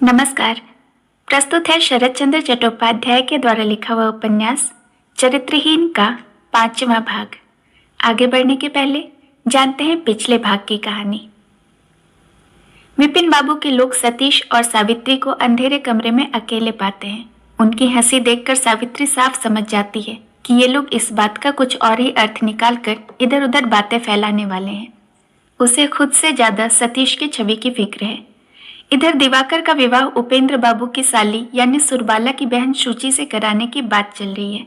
नमस्कार। प्रस्तुत है शरद चंद्र चट्टोपाध्याय के द्वारा लिखा हुआ उपन्यास चरित्रहीन का 5वां भाग। आगे बढ़ने के पहले जानते हैं पिछले भाग की कहानी। विपिन बाबू के लोग सतीश और सावित्री को अंधेरे कमरे में अकेले पाते हैं। उनकी हंसी देखकर सावित्री साफ समझ जाती है कि ये लोग इस बात का कुछ और ही अर्थ निकाल कर इधर उधर बातें फैलाने वाले हैं। उसे खुद से ज्यादा सतीश की छवि की फिक्र है। इधर दिवाकर का विवाह उपेंद्र बाबू की साली यानी सुरबाला की बहन शुचि से कराने की बात चल रही है।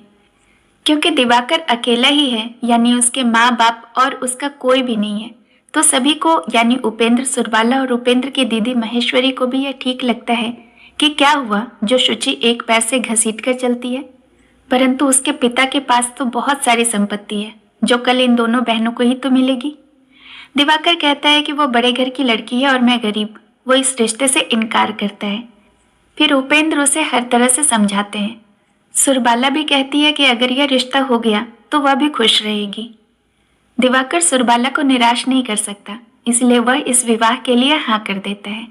क्योंकि दिवाकर अकेला ही है, यानी उसके माँ बाप और उसका कोई भी नहीं है, तो सभी को यानी उपेंद्र, सुरबाला और उपेंद्र की दीदी महेश्वरी को भी यह ठीक लगता है कि क्या हुआ जो शुचि एक पैर से घसीट कर चलती है। परंतु उसके पिता के पास तो बहुत सारी संपत्ति है जो कल इन दोनों बहनों को ही तो मिलेगी। दिवाकर कहता है कि वो बड़े घर की लड़की है और मैं गरीब। वो इस रिश्ते से इनकार करता है। फिर उपेंद्र उसे हर तरह से समझाते हैं। सुरबाला भी कहती है कि अगर यह रिश्ता हो गया तो वह भी खुश रहेगी। दिवाकर सुरबाला को निराश नहीं कर सकता, इसलिए वह इस विवाह के लिए हाँ कर देता है।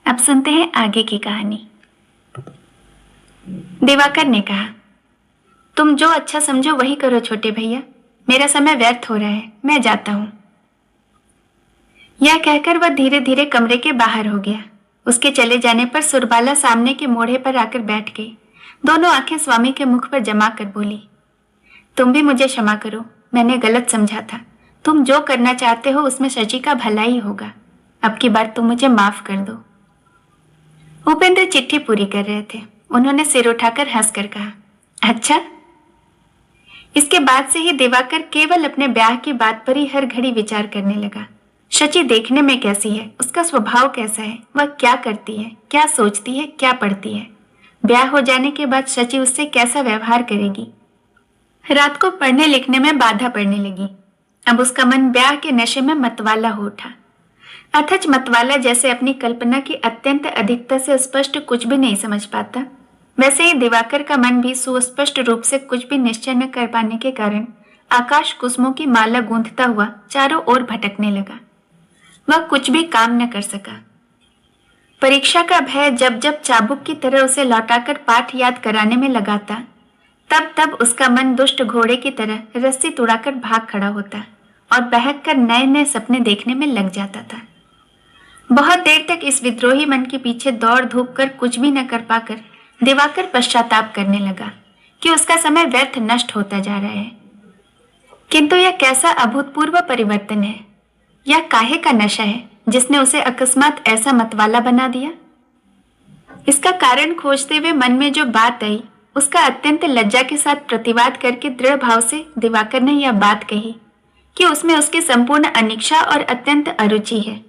अब सुनते हैं आगे की कहानी। दिवाकर ने कहा, तुम जो अच्छा समझो वही करो छोटे भैया, मेरा समय व्यर्थ हो रहा है, मैं जाता हूँ। यह कहकर वह धीरे धीरे कमरे के बाहर हो गया। उसके चले जाने पर सुरबाला सामने के मोड़े पर आकर बैठ गई। दोनों आंखें स्वामी के मुख पर जमा कर बोली, तुम भी मुझे क्षमा करो, मैंने गलत समझा था। तुम जो करना चाहते हो उसमें शची का भला ही होगा। अब की बार तुम मुझे माफ कर दो। उपेंद्र चिट्ठी पूरी कर रहे थे। उन्होंने सिर उठाकर हंसकर कहा, अच्छा। इसके बाद से ही दिवाकर केवल अपने ब्याह की बात पर ही हर घड़ी विचार करने लगा। शची देखने में कैसी है, उसका स्वभाव कैसा है, वह क्या करती है, क्या सोचती है, क्या पढ़ती है। ब्याह हो जाने के बाद शची उससे कैसा व्यवहार करेगी। रात को पढ़ने लिखने में बाधा पड़ने लगी। अब उसका मन ब्याह के नशे में मतवाला हो उठा। अथच मतवाला जैसे अपनी कल्पना की अत्यंत अधिकता से स्पष्ट कुछ भी नहीं समझ पाता, वैसे ही दिवाकर का मन भी सुस्पष्ट रूप से कुछ भी निश्चय न कर पाने के कारण आकाश कुसुमों की माला गूंथता हुआ चारों ओर भटकने लगा। वह कुछ भी काम न कर सका। परीक्षा का भय जब जब चाबुक की तरह उसे लौटाकर पाठ याद कराने में लगाता, तब तब उसका मन दुष्ट घोड़े की तरह रस्सी तुड़ाकर भाग खड़ा होता और बहक कर नए नए सपने देखने में लग जाता था। बहुत देर तक इस विद्रोही मन के पीछे दौड़ धूप कर कुछ भी न कर पाकर दिवाकर पश्चाताप करने लगा कि उसका समय व्यर्थ नष्ट होता जा रहा है। किंतु यह कैसा अभूतपूर्व परिवर्तन है। यह काहे का नशा है जिसने उसे अकस्मात ऐसा मतवाला बना दिया। इसका कारण खोजते हुए मन में जो बात आई, उसका अत्यंत लज्जा के साथ प्रतिवाद करके दृढ़ भाव से दिवाकर ने यह बात कही कि उसमें उसकी संपूर्ण अनिच्छा और अत्यंत अरुचि है।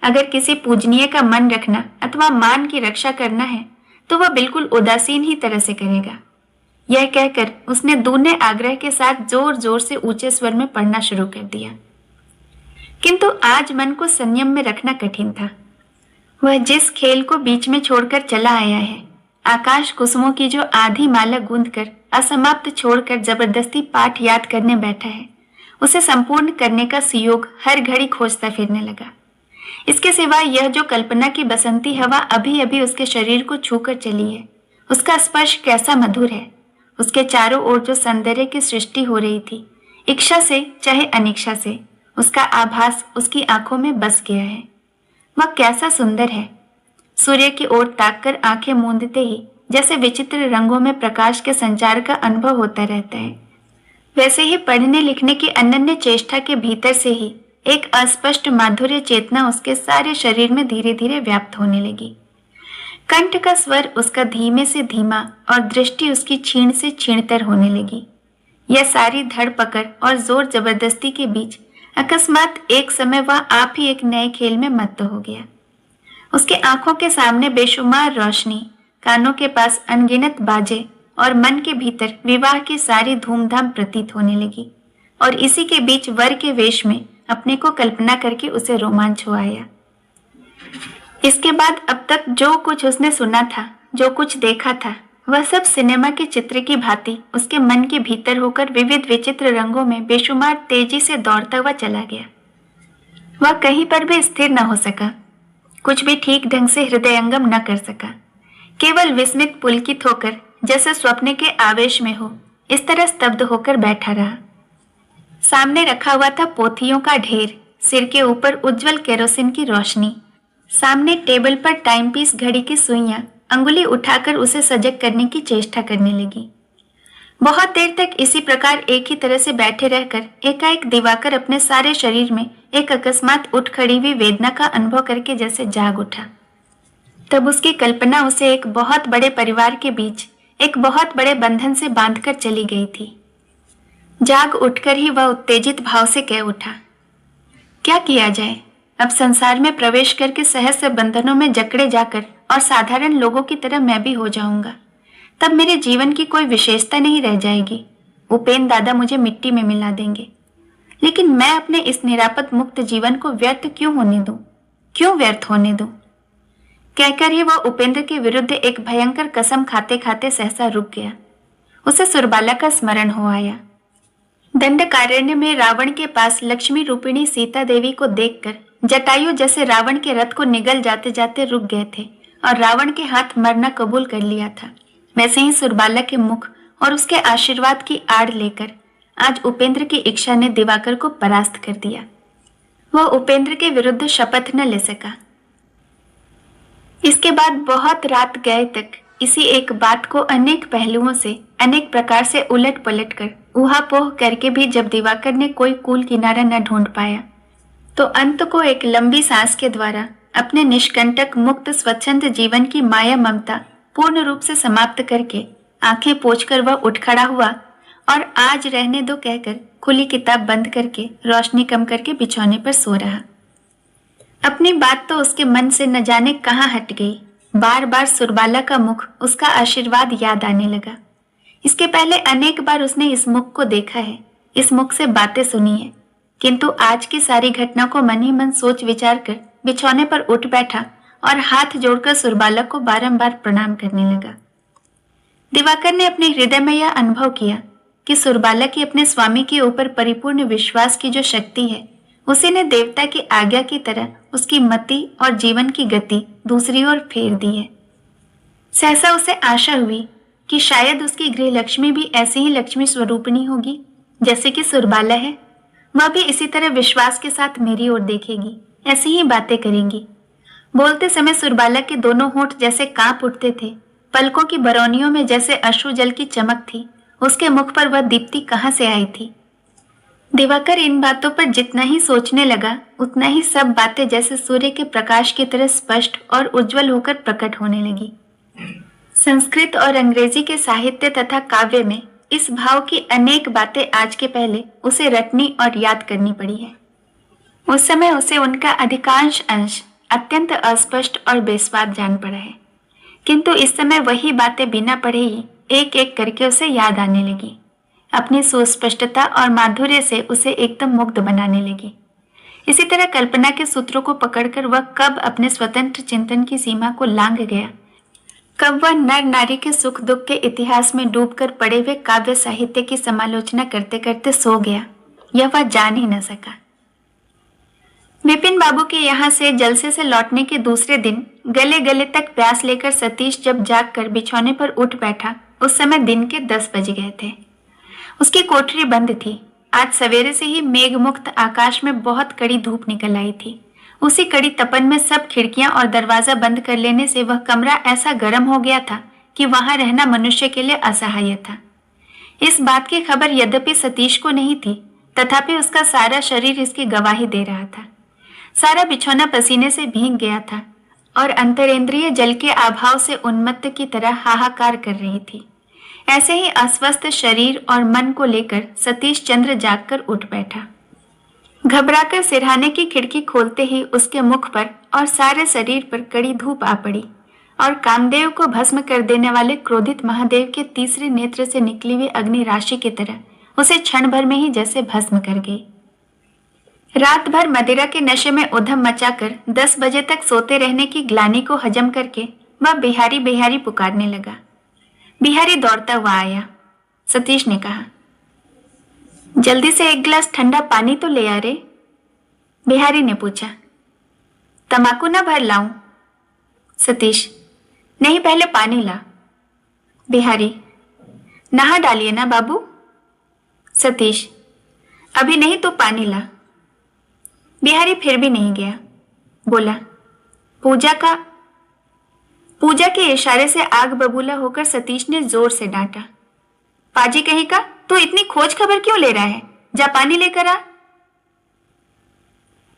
अगर किसी पूजनीय का मन रखना अथवा मान की रक्षा करना है तो वह बिल्कुल उदासीन ही तरह से करेगा। यह कहकर उसने दूने आग्रह के साथ जोर जोर से ऊंचे स्वर में पढ़ना शुरू कर दिया। किंतु आज मन को संयम में रखना कठिन था। वह जिस खेल को बीच में छोड़कर चला आया है, आकाश कुसुमों की जो आधी माला गूंथकर असमाप्त छोड़कर जबरदस्ती पाठ याद करने बैठा है, उसे संपूर्ण करने का सुयोग हर घड़ी खोजता फिरने लगा। इसके सिवा यह जो कल्पना की बसंती हवा अभी अभी उसके शरीर को छूकर चली है, उसका स्पर्श कैसा मधुर है। उसके चारों ओर जो सौंदर्य की सृष्टि हो रही थी, इच्छा से चाहे अनिच्छा से, उसका आभास उसकी आंखों में बस गया है। वह कैसा सुंदर है। सूर्य की ओर ताककर आंखें मूंदते ही जैसे विचित्र रंगों में प्रकाश के संचार का अनुभव होता रहता है, वैसे ही पढ़ने लिखने की अनन्य चेष्टा के भीतर से ही एक अस्पष्ट माधुर्य चेतना उसके सारे शरीर में धीरे धीरे व्याप्त होने लगी। कंठ का स्वर उसका धीमे से धीमा और दृष्टि उसकी क्षीण से क्षीणतर होने लगी। यह सारी धड़पकड़ और जोर जबरदस्ती के बीच अकस्मात एक समय वह आप ही एक नए खेल में मत्त हो गया। उसके आंखों के सामने बेशुमार रोशनी, कानों के पास अनगिनत बाजे और मन के भीतर विवाह की सारी धूमधाम प्रतीत होने लगी। और इसी के बीच वर के वेश में अपने को कल्पना करके उसे रोमांच हो आया। इसके बाद अब तक जो कुछ उसने सुना था, जो कुछ देखा था, वह सब सिनेमा के चित्र की भांति उसके मन के भीतर होकर विविध विचित्र रंगों में बेशुमार तेजी से दौड़ता हुआ चला गया। वह कहीं पर भी स्थिर न हो सका। कुछ भी ठीक ढंग से हृदयंगम न कर सका। केवल विस्मित पुलकित होकर, जैसे स्वप्न के आवेश में हो, इस तरह स्तब्ध होकर बैठा रहा। सामने रखा हुआ था पोथियों का ढेर, सिर के ऊपर उज्जवल केरोसिन की रोशनी, सामने टेबल पर टाइम पीस घड़ी की सुइयां अंगुली उठाकर उसे सजग करने की चेष्टा करने लगी। बहुत देर तक इसी प्रकार एक ही तरह से बैठे रहकर एकाएक दिवाकर अपने सारे शरीर में एक अकस्मात उठ खड़ी हुई वेदना का अनुभव करके जैसे जाग उठा। तब उसकी कल्पना उसे एक बहुत बड़े परिवार के बीच एक बहुत बड़े बंधन से बांधकर चली गई थी। जाग उठकर ही वह उत्तेजित भाव से कह उठा, क्या किया जाए? अब संसार में प्रवेश करके सहस्त्र बंधनों में जकड़े जाकर और साधारण लोगों की तरह मैं भी हो जाऊंगा। तब मेरे जीवन की कोई विशेषता नहीं रह जाएगी। उपेंद्र दादा मुझे मिट्टी में मिला देंगे। लेकिन मैं अपने इस निरापद मुक्त जीवन को व्यर्थ क्यों होने दूं? क्यों व्यर्थ होने दूं? कहकर ही वह उपेंद्र के विरुद्ध एक भयंकर कसम खाते खाते सहसा रुक गया। उसे सुरबाला का स्मरण हो आया। दंडकारण्य में रावण के पास लक्ष्मी रूपिणी सीता देवी को देखकर जटायु जैसे रावण के रथ को निगल जाते जाते रुक गए थे और रावण के हाथ मरना कबूल कर लिया था, वैसे ही सुरबाला के मुख और उसके आशीर्वाद की आड़ लेकर आज उपेंद्र की इच्छा ने दिवाकर को परास्त कर दिया। वह उपेंद्र के विरुद्ध शपथ न ले सका। इसके बाद बहुत रात गए तक इसी एक बात को अनेक पहलुओं से अनेक प्रकार से उलट पलट कर ऊहापोह करके भी जब दिवाकर ने कोई कूल किनारा न ढूंढ पाया, तो अंत को एक लंबी सांस के द्वारा अपने निष्कंटक मुक्त स्वच्छंद जीवन की माया ममता पूर्ण रूप से समाप्त करके आंखें पोंछकर वह उठ खड़ा हुआ और आज रहने दो कहकर खुली किताब बंद करके रोशनी कम करके बिछौने पर सो रहा। अपनी बात तो उसके मन से न जाने कहाँ हट गई। बार बार सुरबाला का मुख, उसका आशीर्वाद याद आने लगा। इसके पहले अनेक बार उसने इस मुख को देखा है, इस मुख से बातें सुनी है, किंतु आज की सारी घटना को मन ही मन सोच विचार कर बिछौने पर उठ बैठा और हाथ जोड़कर सुरबाला को बारंबार प्रणाम करने लगा। दिवाकर ने अपने हृदय में यह अनुभव किया कि सुरबाला की अपने स्वामी के ऊपर परिपूर्ण विश्वास की जो शक्ति है, उसी ने देवता की आज्ञा की तरह उसकी मति और जीवन की गति दूसरी ओर फेर दी है। सहसा उसे आशा हुई कि शायद उसकी गृह लक्ष्मी भी ऐसे ही लक्ष्मी स्वरूपिणी होगी जैसे कि सुरबाला है। वह भी इसी तरह विश्वास के साथ मेरी ओर देखेगी, ऐसी ही बातें करेंगी। बोलते समय सुरबाला के दोनों होंठ जैसे कांप उठते थे, पलकों की बरौनियों में जैसे अश्रु जल की चमक थी। उसके मुख पर वह दीप्ति कहाँ से आई थी? दिवाकर इन बातों पर जितना ही सोचने लगा, उतना ही सब बातें जैसे सूर्य के प्रकाश की तरह स्पष्ट और उज्जवल होकर प्रकट होने लगी। संस्कृत और अंग्रेजी के साहित्य तथा काव्य में इस भाव की अनेक बातें आज के पहले उसे रटनी और याद करनी पड़ी है। उस समय उसे उनका अधिकांश अंश अत्यंत अस्पष्ट और बेस्वाद जान पड़ा है, किंतु इस समय वही बातें बिना पढ़े ही एक एक करके उसे याद आने लगी। अपनी सुस्पष्टता और माधुर्य से उसे एकदम मुग्ध बनाने लगी। इसी तरह कल्पना के सूत्रों को पकड़कर वह कब अपने स्वतंत्र चिंतन की सीमा को लांघ गया, कब वह नर नारी के सुख दुख के इतिहास में डूबकर पड़े हुए काव्य साहित्य की समालोचना करते करते सो गया, यह वह जान ही न सका। विपिन बाबू के यहाँ से जलसे से लौटने के दूसरे दिन गले गले तक प्यास लेकर सतीश जब जाग कर बिछौने पर उठ बैठा, उस समय दिन के 10 बज गए थे। उसकी कोठरी बंद थी। आज सवेरे से ही मेघमुक्त आकाश में बहुत कड़ी धूप निकल आई थी। उसी कड़ी तपन में सब खिड़कियां और दरवाजा बंद कर लेने से वह कमरा ऐसा गर्म हो गया था कि वहां रहना मनुष्य के लिए असहाय था। इस बात की खबर यद्यपि सतीश को नहीं थी, तथापि उसका सारा शरीर इसकी गवाही दे रहा था। सारा बिछौना पसीने से भीग गया था और अंतरेंद्रिय जल के अभाव से उन्मत्त की तरह हाहाकार कर रही थी। ऐसे ही अस्वस्थ शरीर और मन को लेकर सतीश चंद्र जागकर उठ बैठा। घबराकर सिरहाने की खिड़की खोलते ही उसके मुख पर और सारे शरीर पर कड़ी धूप आ पड़ी और कामदेव को भस्म कर देने वाले क्रोधित महादेव के तीसरे नेत्र से निकली हुई अग्नि राशि की तरह उसे क्षण भर में ही जैसे भस्म कर गई। रात भर मदिरा के नशे में उधम मचाकर 10 बजे तक सोते रहने की ग्लानि को हजम करके वह बिहारी बिहारी पुकारने लगा। बिहारी दौड़ता हुआ आया। सतीश ने कहा, जल्दी से एक गिलास ठंडा पानी तो ले आ रे। बिहारी ने पूछा, तम्बाकू ना भर लाऊं? सतीश, नहीं, पहले पानी ला। बिहारी, नहा डालिए ना बाबू। सतीश, अभी नहीं तो पानी ला। बिहारी फिर भी नहीं गया। बोला, पूजा के इशारे से आग बबूला होकर सतीश ने जोर से डांटा। पाजी कहीं का, तू इतनी खोज खबर क्यों ले रहा है? जा पानी लेकर आ।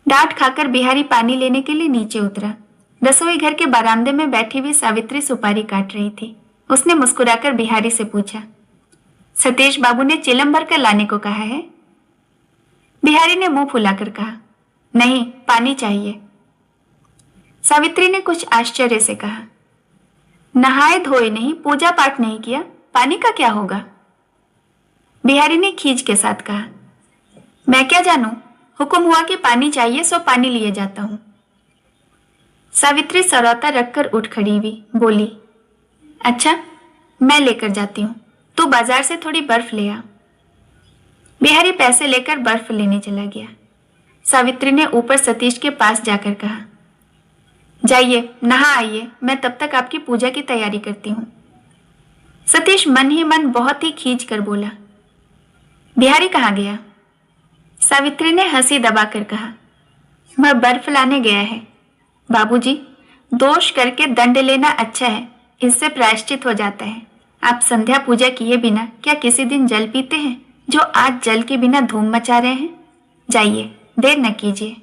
डांट खाकर बिहारी पानी लेने के लिए नीचे उतरा। रसोई घर के बरामदे में बैठी हुई सावित्री सुपारी काट रही थी। उसने मुस्कुराकर बिहारी से पूछा, सतीश बाबू ने चिलम भर कर लाने को कहा है? बिहारी ने मुंह फुलाकर कहा, नहीं, पानी चाहिए। सावित्री ने कुछ आश्चर्य से कहा, नहाए धोए नहीं, पूजा पाठ नहीं किया, पानी का क्या होगा? बिहारी ने खींच के साथ कहा, मैं क्या जानूं, हुक्म हुआ कि पानी चाहिए सो पानी लिए जाता हूं। सावित्री सरौता रखकर उठ खड़ी हुई, बोली, अच्छा, मैं लेकर जाती हूं, तू बाजार से थोड़ी बर्फ ले आ। बिहारी पैसे लेकर बर्फ लेने चला गया। सावित्री ने ऊपर सतीश के पास जाकर कहा, जाइए नहा आइए, मैं तब तक आपकी पूजा की तैयारी करती हूं। सतीश मन ही मन बहुत ही खींच कर बोला, बिहारी कहाँ गया? सावित्री ने हंसी दबाकर कहा, वह बर्फ लाने गया है। बाबूजी, दोष करके दंड लेना अच्छा है, इससे प्रायश्चित हो जाता है। आप संध्या पूजा किए बिना क्या किसी दिन जल पीते हैं, जो आज जल के बिना धूम मचा रहे हैं? जाइए, देर न कीजिए।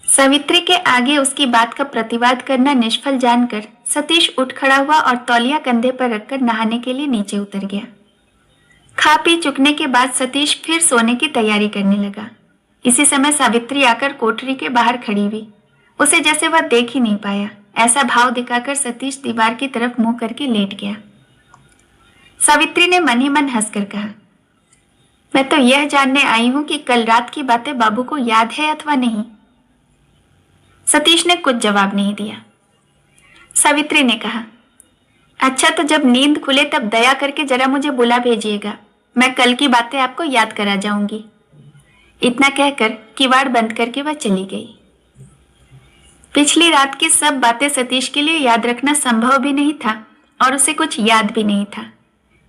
सावित्री के आगे उसकी बात का प्रतिवाद करना निष्फल जानकर सतीश उठ खड़ा हुआ और तौलिया कंधे पर रखकर नहाने के लिए नीचे उतर गया। खा पी चुकने के बाद सतीश फिर सोने की तैयारी करने लगा। इसी समय सावित्री आकर कोठरी के बाहर खड़ी हुई। उसे जैसे वह देख ही नहीं पाया, ऐसा भाव दिखाकर सतीश दीवार की तरफ मुंह करके लेट गया। सावित्री ने मन ही मन हंसकर कहा, मैं तो यह जानने आई हूं कि कल रात की बातें बाबू को याद है अथवा नहीं। सतीश ने कुछ जवाब नहीं दिया। सावित्री ने कहा, अच्छा, तो जब नींद खुले तब दया करके जरा मुझे बुला भेजिएगा, मैं कल की बातें आपको याद करा जाऊंगी। इतना कहकर किवाड़ बंद करके वह चली गई। पिछली रात की सब बातें सतीश के लिए याद रखना संभव भी नहीं था और उसे कुछ याद भी नहीं था।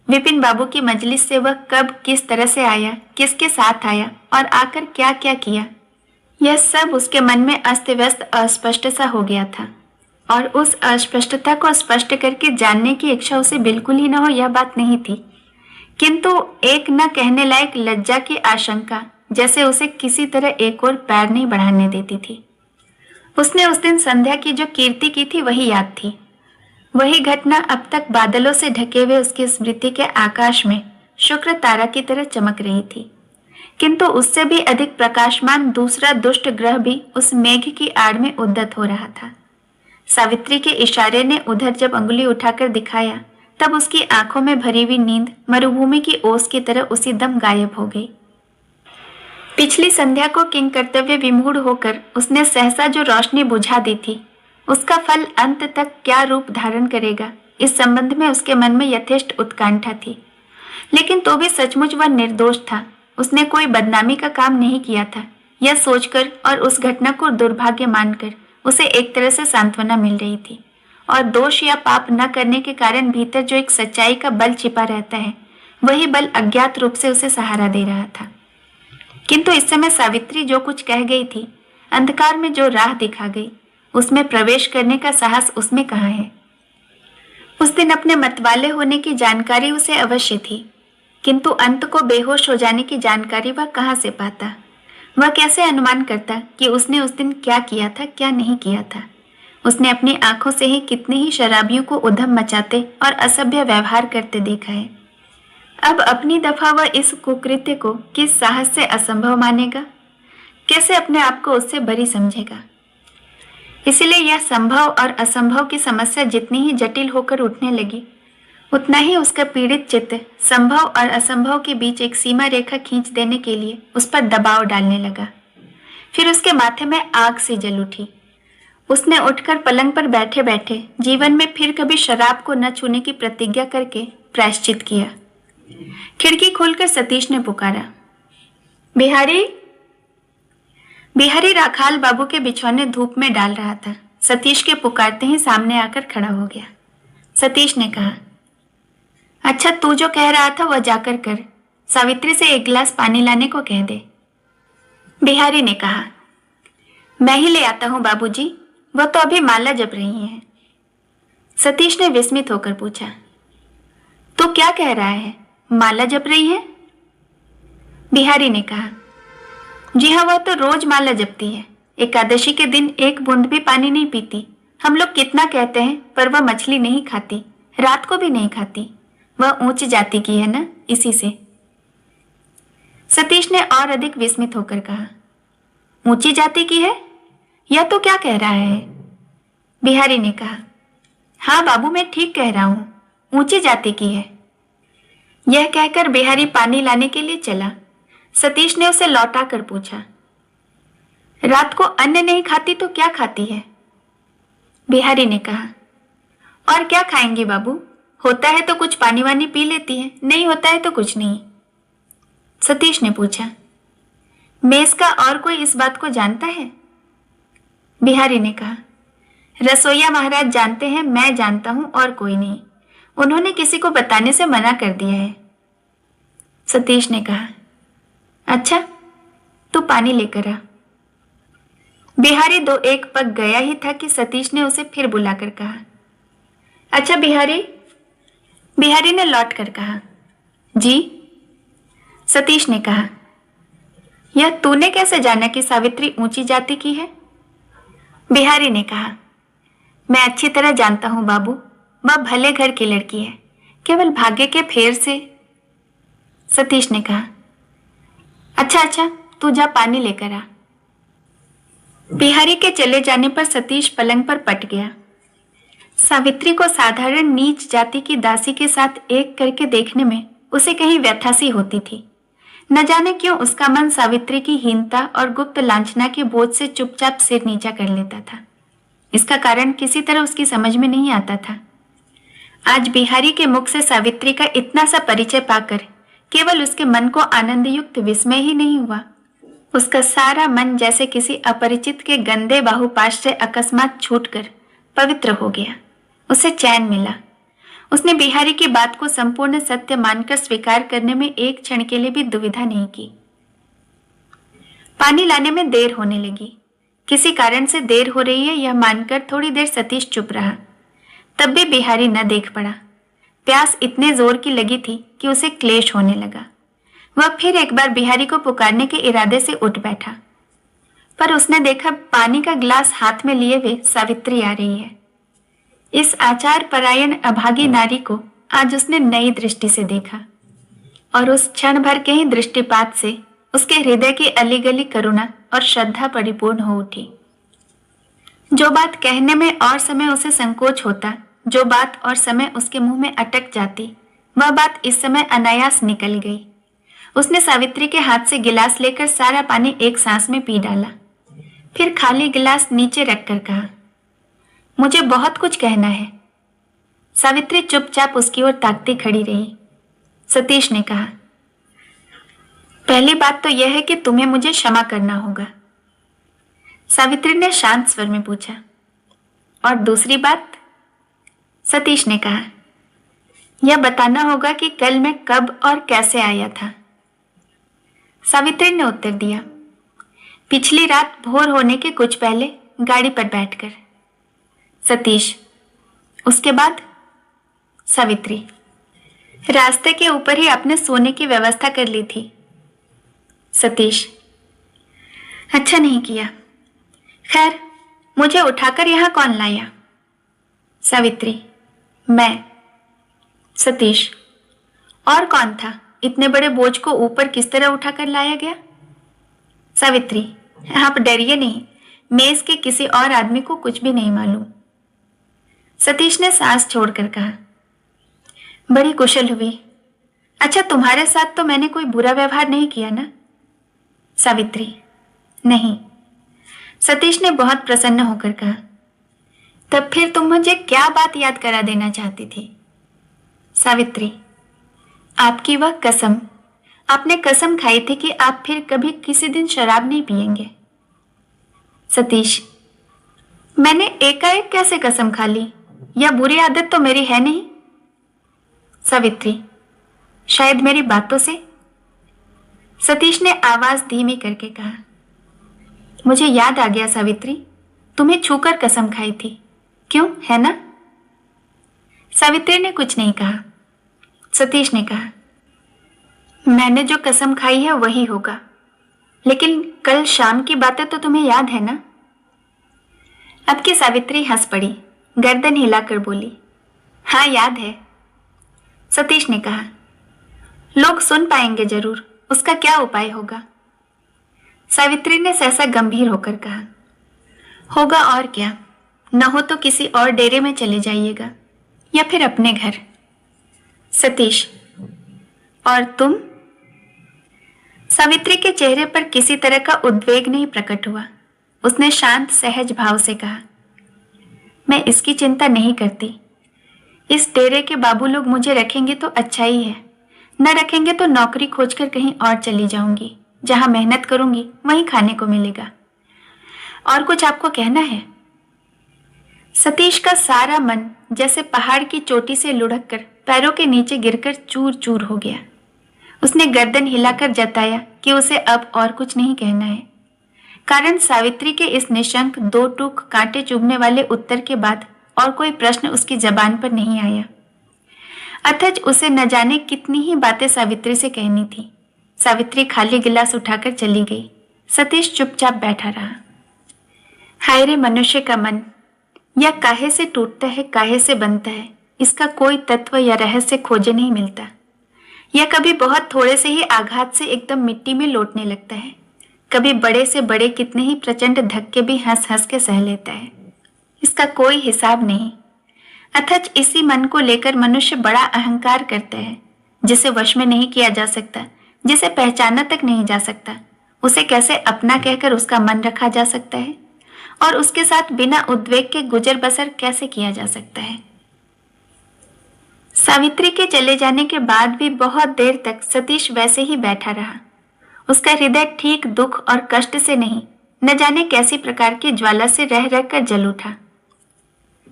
विपिन बाबू की मजलिस से वह कब किस तरह से आया, किसके साथ आया और आकर क्या क्या किया, यह सब उसके मन में अस्त व्यस्त अस्पष्ट सा हो गया था। और उस अस्पष्टता को स्पष्ट करके जानने की इच्छा उसे बिल्कुल ही न हो, यह बात नहीं थी, किंतु एक न कहने लायक लज्जा की आशंका जैसे उसे किसी तरह एक और पैर नहीं बढ़ाने देती थी। उसने उस दिन संध्या की जो कीर्ति की थी वही याद थी। वही घटना अब तक बादलों से ढके हुए उसकी स्मृति के आकाश में शुक्र तारा की तरह चमक रही थी, किंतु उससे भी अधिक प्रकाशमान दूसरा दुष्ट ग्रह भी उस मेघ की आड़ में उद्यत हो रहा था। सावित्री के इशारे ने उधर जब अंगुली उठाकर दिखाया तब उसकी आंखों में भरी हुई नींद मरुभूमि की ओस की तरह उसी दम गायब हो गई। पिछली संध्या को किंग कर्तव्य विमूढ़ होकर उसने सहसा जो रोशनी बुझा दी थी, उसका फल अंत तक क्या रूप धारण करेगा, इस संबंध में उसके मन में यथेष्ट उत्कंठा थी। लेकिन तो भी सचमुच वह निर्दोष था, उसने कोई बदनामी का काम नहीं किया था। यह सोचकर और उस घटना को दुर्भाग्य मानकर उसे एक तरह से सांत्वना मिल रही थी, और दोष या पाप न करने के कारण भीतर जो एक सच्चाई का बल छिपा रहता है, वही बल अज्ञात रूप से उसे सहारा दे रहा था। किंतु इस समय सावित्री जो कुछ कह गई थी, अंधकार में जो राह दिखा गई, उसमें प्रवेश करने का साहस उसमें कहाँ है। उस दिन अपने मतवाले होने की जानकारी उसे अवश्य थी, किंतु अंत को बेहोश हो जाने की जानकारी वह कहाँ से पाता? वह कैसे अनुमान करता कि उसने उस दिन क्या किया था, क्या नहीं किया था? उसने अपनी आंखों से ही कितने ही शराबियों को उधम मचाते और असभ्य व्यवहार करते देखा है। अब अपनी दफा वह इस कुकृत्य को किस साहस से असंभव मानेगा? कैसे अपने आप को उससे बरी समझेगा? इसलिए यह संभव और असंभव की समस्या जितनी ही जटिल होकर उठने लगी, उतना ही उसका पीड़ित चित्त संभव और असंभव के बीच एक सीमा रेखा खींच देने के लिए उस पर दबाव डालने लगा। फिर उसके माथे में आग सी जल उठी। उसने उठकर पलंग पर बैठे बैठे जीवन में फिर कभी शराब को न छूने की प्रतिज्ञा करके प्रायश्चित किया। खिड़की खोलकर सतीश ने पुकारा, बिहारी। बिहारी राखाल बाबू के बिछौने धूप में डाल रहा था। सतीश के पुकारते ही सामने आकर खड़ा हो गया। सतीश ने कहा, अच्छा, तू जो कह रहा था वह जाकर कर। सावित्री से एक गिलास पानी लाने को कह दे। बिहारी ने कहा, मैं ही ले आता हूं बाबूजी, वह तो अभी माला जप रही हैं। सतीश ने विस्मित होकर पूछा, तो क्या कह रहा है, माला जप रही है? बिहारी ने कहा, जी हाँ, वह तो रोज माला जपती है। एकादशी के दिन एक बूंद भी पानी नहीं पीती। हम लोग कितना कहते हैं, पर वह मछली नहीं खाती, रात को भी नहीं खाती। वह ऊंच जाति की है ना, इसी से। सतीश ने और अधिक विस्मित होकर कहा, ऊंची जाति की है? यह तो क्या कह रहा है? बिहारी ने कहा, हाँ बाबू, मैं ठीक कह रहा हूं, ऊंची जाति की है। यह कहकर बिहारी पानी लाने के लिए चला। सतीश ने उसे लौटा कर पूछा, रात को अन्न नहीं खाती तो क्या खाती है? बिहारी ने कहा, और क्या खाएंगी बाबू, होता है तो कुछ पानी वानी पी लेती है, नहीं होता है तो कुछ नहीं। सतीश ने पूछा, मेस का और कोई इस बात को जानता है? बिहारी ने कहा, रसोईया महाराज जानते हैं, मैं जानता हूं, और कोई नहीं। उन्होंने किसी को बताने से मना कर दिया है। सतीश ने कहा, अच्छा, तू पानी लेकर आ। बिहारी 2-1 पग गया ही था कि सतीश ने उसे फिर बुलाकर कहा, अच्छा बिहारी। बिहारी ने लौट कर कहा, जी। सतीश ने कहा, यह तूने कैसे जाना कि सावित्री ऊंची जाति की है? बिहारी ने कहा, मैं अच्छी तरह जानता हूं बाबू, वह भले घर की लड़की है, केवल भाग्य के फेर से। सतीश ने कहा, अच्छा अच्छा, तू जा पानी लेकर आ। बिहारी के चले जाने पर सतीश पलंग पर पट गया। सावित्री को साधारण नीच जाति की दासी के साथ एक करके देखने में उसे कहीं व्यथा सी होती थी। न जाने क्यों उसका मन सावित्री की हीनता और गुप्त लांछना के बोझ से चुपचाप सिर नीचा कर लेता था। इसका कारण किसी तरह उसकी समझ में नहीं आता था। आज बिहारी के मुख से सावित्री का इतना सा परिचय पाकर केवल उसके मन को आनंद युक्त विस्मय ही नहीं हुआ, उसका सारा मन जैसे किसी अपरिचित के गंदे बाहुपाश से अकस्मात छूटकर पवित्र हो गया। उसे चैन मिला। उसने बिहारी की बात को संपूर्ण सत्य मानकर स्वीकार करने में एक क्षण के लिए भी दुविधा नहीं की। पानी लाने में देर होने लगी। किसी कारण से देर हो रही है यह मानकर थोड़ी देर सतीश चुप रहा। तब भी बिहारी न देख पड़ा। प्यास इतने जोर की लगी थी कि उसे क्लेश होने लगा। वह फिर एक बार बिहारी को पुकारने के इरादे से उठ बैठा, पर उसने देखा पानी का गिलास हाथ में लिए हुए सावित्री आ रही है। इस आचार परायण अभागी नारी को आज उसने नई दृष्टि से देखा और उस क्षण भर के ही दृष्टिपात से उसके हृदय की अली गली करुणा और श्रद्धा परिपूर्ण हो उठी। जो बात कहने में और समय उसे संकोच होता, जो बात और समय उसके मुंह में अटक जाती, वह बात इस समय अनायास निकल गई। उसने सावित्री के हाथ से गिलास लेकर सारा पानी एक सांस में पी डाला, फिर खाली गिलास नीचे रखकर कहा, मुझे बहुत कुछ कहना है। सावित्री चुपचाप उसकी ओर ताकती खड़ी रही। सतीश ने कहा, पहली बात तो यह है कि तुम्हें मुझे क्षमा करना होगा। सावित्री ने शांत स्वर में पूछा, और दूसरी बात? सतीश ने कहा, यह बताना होगा कि कल मैं कब और कैसे आया था। सावित्री ने उत्तर दिया, पिछली रात भोर होने के कुछ पहले गाड़ी पर बैठकर। सतीश, उसके बाद? सावित्री, रास्ते के ऊपर ही आपने सोने की व्यवस्था कर ली थी। सतीश, अच्छा नहीं किया। खैर, मुझे उठाकर यहां कौन लाया? सावित्री, मैं। सतीश, और कौन था? इतने बड़े बोझ को ऊपर किस तरह उठाकर लाया गया? सावित्री, आप डरिए नहीं, मेज के किसी और आदमी को कुछ भी नहीं मालूम। सतीश ने सांस छोड़कर कहा, बड़ी कुशल हुई। अच्छा, तुम्हारे साथ तो मैंने कोई बुरा व्यवहार नहीं किया ना? सावित्री, नहीं। सतीश ने बहुत प्रसन्न होकर कहा, तब फिर तुम मुझे क्या बात याद करा देना चाहती थी? सावित्री, आपकी वह कसम। आपने कसम खाई थी कि आप फिर कभी किसी दिन शराब नहीं पिएंगे। सतीश, मैंने एकाएक कैसे कसम खा ली? यह बुरी आदत तो मेरी है नहीं। सावित्री, शायद मेरी बातों से। सतीश ने आवाज धीमी करके कहा। मुझे याद आ गया सावित्री, तुम्हें छूकर कसम खाई थी, क्यों, है ना? सावित्री ने कुछ नहीं कहा। सतीश ने कहा, मैंने जो कसम खाई है वही होगा, लेकिन कल शाम की बातें तो तुम्हें याद है ना? अब की सावित्री हंस पड़ी, गर्दन हिलाकर बोली, हाँ याद है। सतीश ने कहा, लोग सुन पाएंगे जरूर, उसका क्या उपाय होगा? सावित्री ने सहसा गंभीर होकर कहा, होगा और क्या, न हो तो किसी और डेरे में चले जाइएगा या फिर अपने घर। सतीश, और तुम? सावित्री के चेहरे पर किसी तरह का उद्वेग नहीं प्रकट हुआ। उसने शांत सहज भाव से कहा, मैं इसकी चिंता नहीं करती। इस डेरे के बाबू लोग मुझे रखेंगे तो अच्छा ही है, न रखेंगे तो नौकरी खोजकर कहीं और चली जाऊंगी। जहां मेहनत करूंगी वहीं खाने को मिलेगा। और कुछ आपको कहना है? सतीश का सारा मन जैसे पहाड़ की चोटी से लुढ़क कर पैरों के नीचे गिरकर चूर चूर हो गया। उसने गर्दन हिलाकर जताया कि उसे अब और कुछ नहीं कहना है, कारण सावित्री के इस निशंक दो टूक कांटे चुभने वाले उत्तर के बाद और कोई प्रश्न उसकी जबान पर नहीं आया। अथच उसे न जाने कितनी ही बातें सावित्री से कहनी थी। सावित्री खाली गिलास उठाकर चली गई। सतीश चुपचाप बैठा रहा। हाय रे मनुष्य का मन, यह काहे से टूटता है, काहे से बनता है, इसका कोई तत्व या रहस्य खोजे नहीं मिलता। यह कभी बहुत थोड़े से ही आघात से एकदम मिट्टी में लौटने लगता है, कभी बड़े से बड़े कितने ही प्रचंड धक्के भी हंस हंस के सह लेता है। इसका कोई हिसाब नहीं। अथच इसी मन को लेकर मनुष्य बड़ा अहंकार करता है, जिसे वश में नहीं किया जा सकता, जिसे पहचाना तक नहीं जा सकता। उसे कैसे अपना कहकर उसका मन रखा जा सकता है, और उसके साथ बिना उद्वेग के गुजर बसर कैसे किया जा सकता है? सावित्री के चले जाने के बाद भी बहुत देर तक सतीश वैसे ही बैठा रहा। उसका हृदय ठीक दुख और कष्ट से नहीं, न जाने कैसी प्रकार की ज्वाला से रह रह कर जल उठा।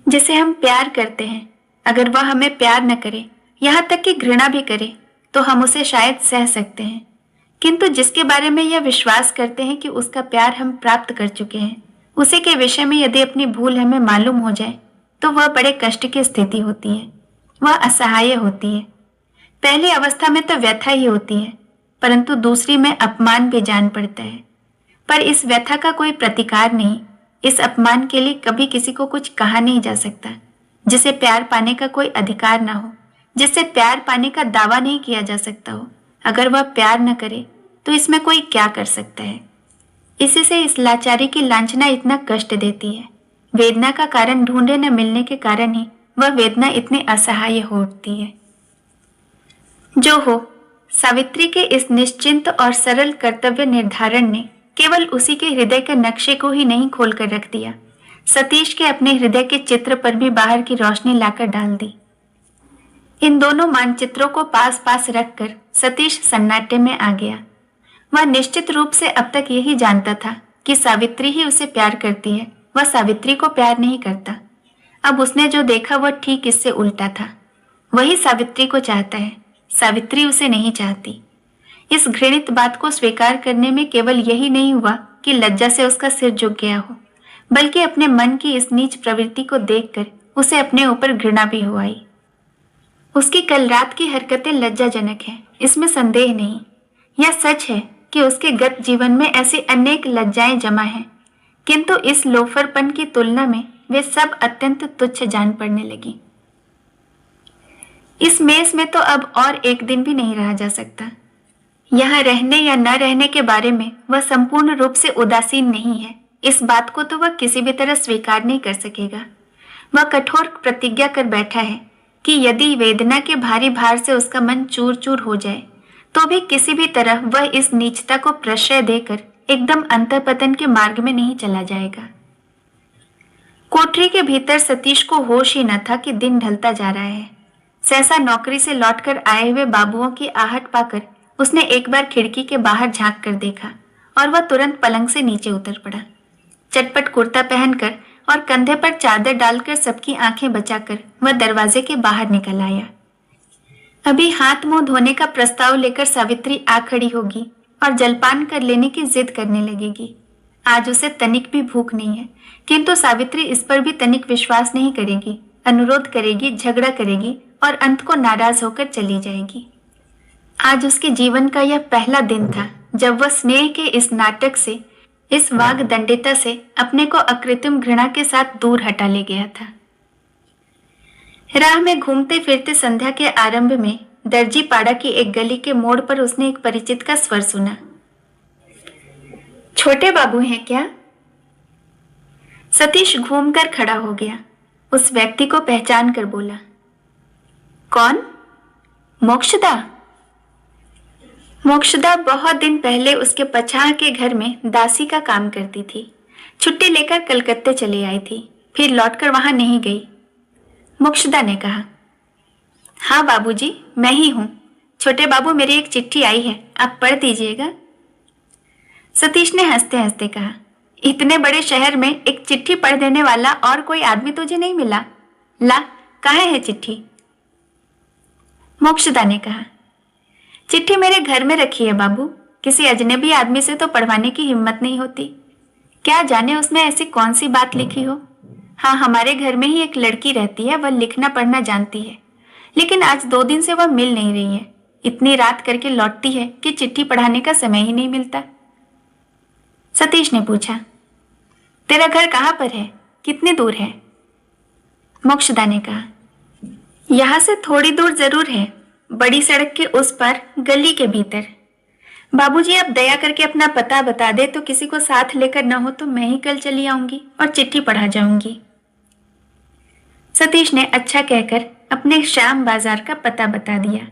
जिसे हम प्यार करते हैं, अगर वह हमें प्यार न करे, यहाँ तक कि घृणा भी करे, तो हम उसे शायद सह सकते हैं, किंतु जिसके बारे में यह विश्वास करते हैं कि उसका प्यार हम प्राप्त कर चुके हैं, उसी के विषय में यदि अपनी भूल हमें मालूम हो जाए तो वह बड़े कष्ट की स्थिति होती है। वह असहाय होती है। पहली अवस्था में तो व्यथा ही होती है, परंतु दूसरी में अपमान भी जान पड़ता है। पर इस व्यथा का कोई प्रतिकार नहीं। इस अपमान के लिए कभी किसी को कुछ कहा नहीं जा सकता। जिसे प्यार पाने का कोई अधिकार ना हो, जिससे प्यार पाने का दावा नहीं किया जा सकता हो, अगर वह प्यार न करे तो इसमें कोई क्या कर सकता है? इसी से इस लाचारी की लांछना इतना कष्ट देती है। वेदना का कारण ढूंढे न मिलने के कारण ही वह वेदना इतनी असहाय हो उठती है। जो हो, सावित्री के इस निश्चिंत और सरल कर्तव्य निर्धारण ने केवल उसी के हृदय के नक्शे को ही नहीं खोलकर रख दिया, सतीश के अपने हृदय के चित्र पर भी बाहर की रोशनी लाकर डाल दी। इन दोनों मानचित्रों को पास पास रखकर सतीश सन्नाटे में आ गया। वह निश्चित रूप से अब तक यही जानता था कि सावित्री ही उसे प्यार करती है, वह सावित्री को प्यार नहीं करता। अब उसने जो देखा वह ठीक इससे उल्टा था। वही सावित्री को चाहता है, सावित्री उसे नहीं चाहती। इस घृणित बात को स्वीकार करने में केवल यही नहीं हुआ कि लज्जा से उसका सिर झुक गया हो, बल्कि अपने मन की इस नीच प्रवृत्ति को देखकर उसे अपने ऊपर घृणा भी हो आई। उसकी कल रात की हरकतें लज्जाजनक हैं, इसमें संदेह नहीं। यह सच है कि उसके गत जीवन में ऐसी अनेक लज्जाएं जमा हैं, किंतु इस लोफरपन की तुलना में वे सब अत्यंत तुच्छ जान पड़ने लगी। इस मेस में तो अब और एक दिन भी नहीं रहा जा सकता। यहाँ रहने या न रहने के बारे में वह संपूर्ण रूप से उदासीन नहीं है। इस बात को तो वह किसी भी तरह स्वीकार नहीं कर सकेगा। वह कठोर प्रतिज्ञा कर बैठा है कि यदि वेदना के भारी भार से उसका मन चूर चूर हो जाए तो भी किसी भी तरह वह इस नीचता को प्रश्रय देकर एकदम अंतःपतन के मार्ग में नहीं चला जाएगा। कोठरी के भीतर सतीश को होश ही न था कि दिन ढलता जा रहा है। सहसा नौकरी से लौटकर आए हुए बाबुओं की आहट पाकर उसने एक बार खिड़की के बाहर झांक कर देखा और वह तुरंत पलंग से नीचे उतर पड़ा। चटपट कुर्ता पहनकर और कंधे पर चादर डालकर सबकी आंखें बचाकर वह दरवाजे के बाहर निकल आया। अभी हाथ मुंह धोने का प्रस्ताव लेकर सावित्री आ खड़ी होगी और जलपान कर लेने की जिद करने लगेगी। आज उसे तनिक भी भूख नहीं है, किंतु सावित्री इस पर भी तनिक विश्वास नहीं करेगी, अनुरोध करेगी, झगड़ा करेगी और अंत को नाराज होकर चली जाएगी। आज उसके जीवन का यह पहला दिन था जब वह स्नेह के इस नाटक से, इस वाग्दंडिता से अपने को अकृत्रिम घृणा के साथ दूर हटा ले गया था। राह में घूमते फिरते संध्या के आरंभ में दर्जी पाड़ा की एक गली के मोड़ पर उसने एक परिचित का स्वर सुना। छोटे बाबू हैं क्या? सतीश घूमकर खड़ा हो गया। उस व्यक्ति को पहचान कर बोला, कौन? मोक्षदा। मोक्षदा बहुत दिन पहले उसके पछाह के घर में दासी का काम करती थी। छुट्टी लेकर कलकत्ते चली आई थी, फिर लौटकर वहां नहीं गई। मोक्षदा ने कहा, हाँ बाबूजी, मैं ही हूं। छोटे बाबू, मेरी एक चिट्ठी आई है, आप पढ़ दीजिएगा। सतीश ने हंसते हंसते कहा, इतने बड़े शहर में एक चिट्ठी पढ़ देने वाला और कोई आदमी तुझे नहीं मिला? ला, कहाँ है चिट्ठी? मोक्षदा ने कहा, चिट्ठी मेरे घर में रखी है बाबू, किसी अजनबी आदमी से तो पढ़वाने की हिम्मत नहीं होती। क्या जाने उसमें ऐसी कौन सी बात लिखी हो। हाँ, हमारे घर में ही एक लड़की रहती है, वह लिखना पढ़ना जानती है, लेकिन आज 2 दिन से वह मिल नहीं रही है। इतनी रात करके लौटती है कि चिट्ठी पढ़ाने का समय ही नहीं मिलता। सतीश ने पूछा, तेरा घर कहाँ पर है, कितनी दूर है? मोक्षदा ने कहा, यहाँ से थोड़ी दूर जरूर है, बड़ी सड़क के उस पार, गली के भीतर। बाबूजी, आप दया करके अपना पता बता दे तो किसी को साथ लेकर न हो तो मैं ही कल चली आऊंगी और चिट्ठी पढ़ा जाऊंगी। सतीश ने अच्छा कहकर अपने श्याम बाजार का पता बता दिया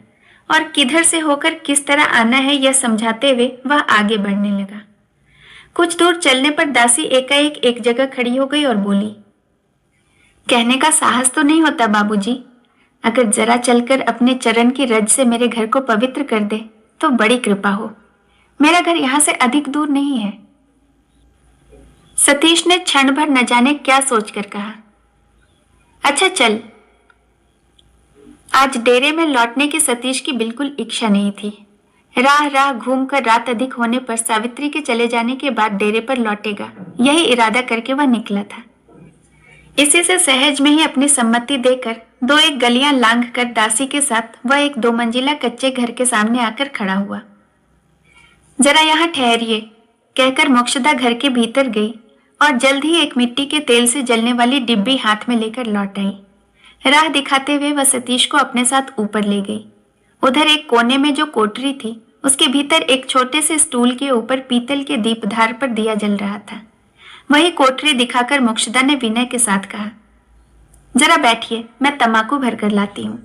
और किधर से होकर किस तरह आना है यह समझाते हुए वह आगे बढ़ने लगा। कुछ दूर चलने पर दासी एकाएक एक जगह खड़ी हो गई और बोली, कहने का साहस तो नहीं होता बाबूजी, अगर जरा चलकर अपने चरण की रज से मेरे घर को पवित्र कर दे तो बड़ी कृपा हो। मेरा घर यहां से अधिक दूर नहीं है। सतीश ने क्षण भर न जाने क्या सोचकर कहा, अच्छा चल। आज डेरे में लौटने की सतीश की बिल्कुल इच्छा नहीं थी। राह राह घूमकर रात अधिक होने पर सावित्री के चले जाने के बाद डेरे पर लौटेगा, यही इरादा करके वह निकला था। इसी से सहज में ही अपनी सम्मति देकर 2-1 गलियां लांघ कर दासी के साथ वह एक 2 मंजिला कच्चे घर के सामने आकर खड़ा हुआ। जरा यहाँ ठहरिए, कहकर मोक्षदा घर के भीतर गई और जल्द ही एक मिट्टी के तेल से जलने वाली डिब्बी हाथ में लेकर लौट आई। राह दिखाते हुए वह सतीश को अपने साथ ऊपर ले गई। उधर एक कोने में जो कोठरी थी, उसके भीतर एक छोटे से स्टूल के ऊपर पीतल के दीपधार पर दिया जल रहा था। वही कोठरी दिखाकर मोक्षदा ने विनय के साथ कहा, जरा बैठिए, मैं तंबाकू भर कर लाती हूँ।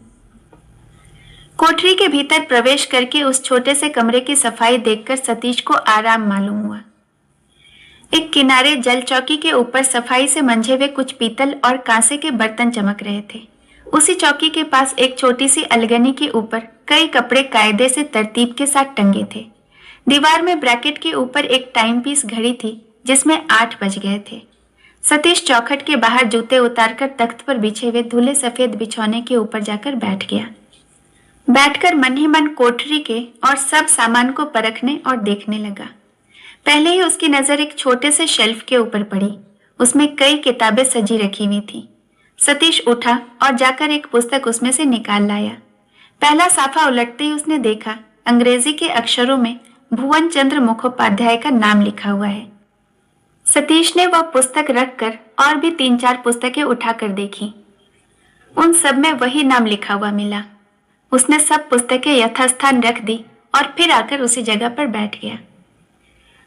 कोठरी के भीतर प्रवेश करके उस छोटे से कमरे की सफाई देखकर सतीश को आराम मालूम हुआ। एक किनारे जल चौकी के ऊपर सफाई से मंझे हुए कुछ पीतल और कांसे के बर्तन चमक रहे थे। उसी चौकी के पास एक छोटी सी अलगनी के ऊपर कई कपड़े कायदे से तरतीब के साथ टंगे थे। दीवार में ब्रैकेट के ऊपर एक टाइम पीस घड़ी थी जिसमें 8 बज गए थे। सतीश चौखट के बाहर जूते उतारकर तख्त पर बिछे हुए धुले सफेद बिछौने के ऊपर जाकर बैठ गया। बैठकर मन ही मन कोठरी के और सब सामान को परखने और देखने लगा। पहले ही उसकी नजर एक छोटे से शेल्फ के ऊपर पड़ी। उसमें कई किताबें सजी रखी हुई थी। सतीश उठा और जाकर एक पुस्तक उसमें से निकाल लाया। पहला साफा उलटते ही उसने देखा, अंग्रेजी के अक्षरों में भुवन चंद्र मुखोपाध्याय का नाम लिखा हुआ है। सतीश ने वह पुस्तक रखकर और भी 3-4 पुस्तकें उठाकर देखी। उन सब में वही नाम लिखा हुआ मिला। उसने सब पुस्तकें यथास्थान रख दी और फिर आकर उसी जगह पर बैठ गया।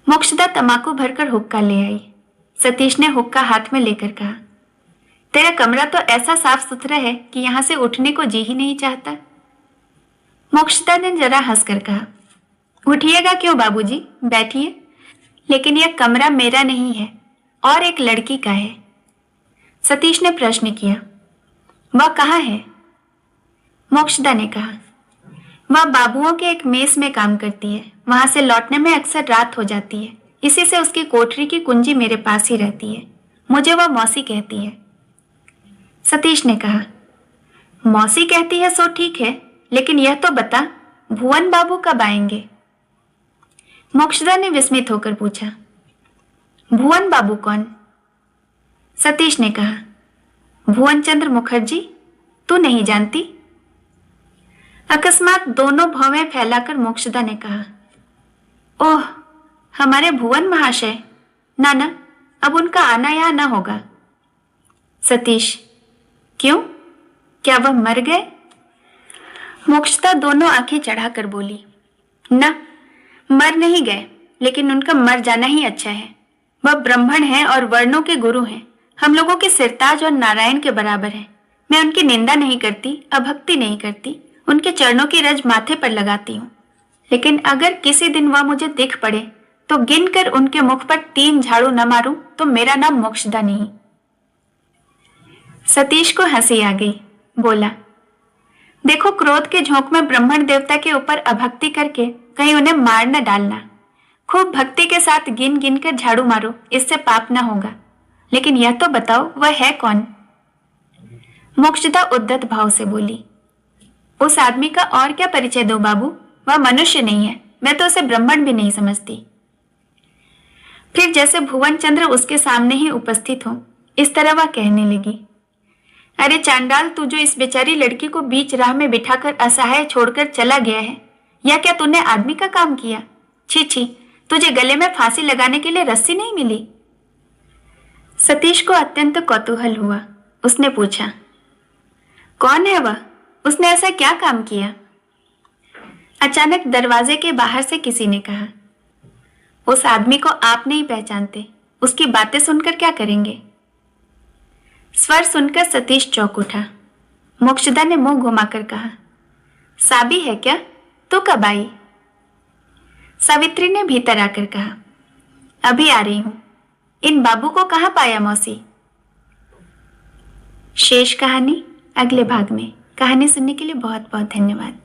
मोक्षदा तंबाकू भरकर हुक्का ले आई। सतीश ने हुक्का हाथ में लेकर कहा, तेरा कमरा तो ऐसा साफ सुथरा है कि यहां से उठने को जी ही नहीं चाहता। मोक्षदा ने जरा हंसकर कहा, उठिएगा क्यों बाबूजी, बैठिए। लेकिन यह कमरा मेरा नहीं है और एक लड़की का है। सतीश ने प्रश्न किया, वह कहाँ है? मोक्षदा ने कहा, वह बाबुओं के एक मेस में काम करती है। वहां से लौटने में अक्सर रात हो जाती है, इसी से उसकी कोठरी की कुंजी मेरे पास ही रहती है। मुझे वह मौसी कहती है। सतीश ने कहा, मौसी कहती है सो ठीक है, लेकिन यह तो बता, भुवन बाबू कब आएंगे? मोक्षदा ने विस्मित होकर पूछा। भुवन बाबू कौन? सतीश ने कहा, भुवन चंद्र मुखर्जी, तू नहीं जानती? अकस्मात दोनों भौवें फैलाकर मोक्षदा ने कहा, ओह, हमारे भुवन महाशय, ना, अब उनका आना यहां न होगा। सतीश, क्यों? क्या वह मर गए? मोक्षदा दोनों आंखें चढ़ाकर बोली, न, मर नहीं गए, लेकिन उनका मर जाना ही अच्छा है। वह ब्राह्मण हैं और वर्णों के गुरु हैं। हम लोगों के सिरताज और नारायण के बराबर हैं। मैं उनकी निंदा नहीं करती, अभक्ति नहीं करती, उनके चरणों की रज माथे पर लगाती हूँ। लेकिन अगर किसी दिन वह मुझे दिख पड़े तो गिनकर उनके मुख पर 3 झाड़ू न मारूं तो मेरा नाम मोक्षदा नहीं। सतीश को हंसी आ गई। बोला, देखो, क्रोध के झोंक में ब्राह्मण देवता के ऊपर अभक्ति करके कहीं उन्हें मार न डालना। खूब भक्ति के साथ गिन गिन कर झाड़ू मारो, इससे पाप न होगा। लेकिन यह तो बताओ, वह है कौन? मोक्षदा उद्धत भाव से बोली, उस आदमी का और क्या परिचय दो बाबू? वह मनुष्य नहीं है, मैं तो उसे ब्राह्मण भी नहीं समझती। फिर जैसे भुवन चंद्र उसके सामने ही उपस्थित हो, इस तरह वह कहने लगी, अरे चांडाल, तू जो इस बेचारी लड़की को बीच राह में बिठाकर असहाय छोड़कर चला गया है, या क्या तूने आदमी का काम किया? छी छी, तुझे गले में फांसी लगाने के लिए रस्सी नहीं मिली? सतीश को अत्यंत कौतूहल हुआ। उसने पूछा, कौन है वह? उसने ऐसा क्या काम किया? अचानक दरवाजे के बाहर से किसी ने कहा, उस आदमी को आप नहीं पहचानते, उसकी बातें सुनकर क्या करेंगे? स्वर सुनकर सतीश चौंक उठा। मोक्षदा ने मुंह घुमाकर कहा, साबी है क्या? तू कब आई? सावित्री ने भीतर आकर कहा, अभी आ रही हूं। इन बाबू को कहां पाया मौसी? शेष कहानी अगले भाग में। कहानी सुनने के लिए बहुत बहुत धन्यवाद।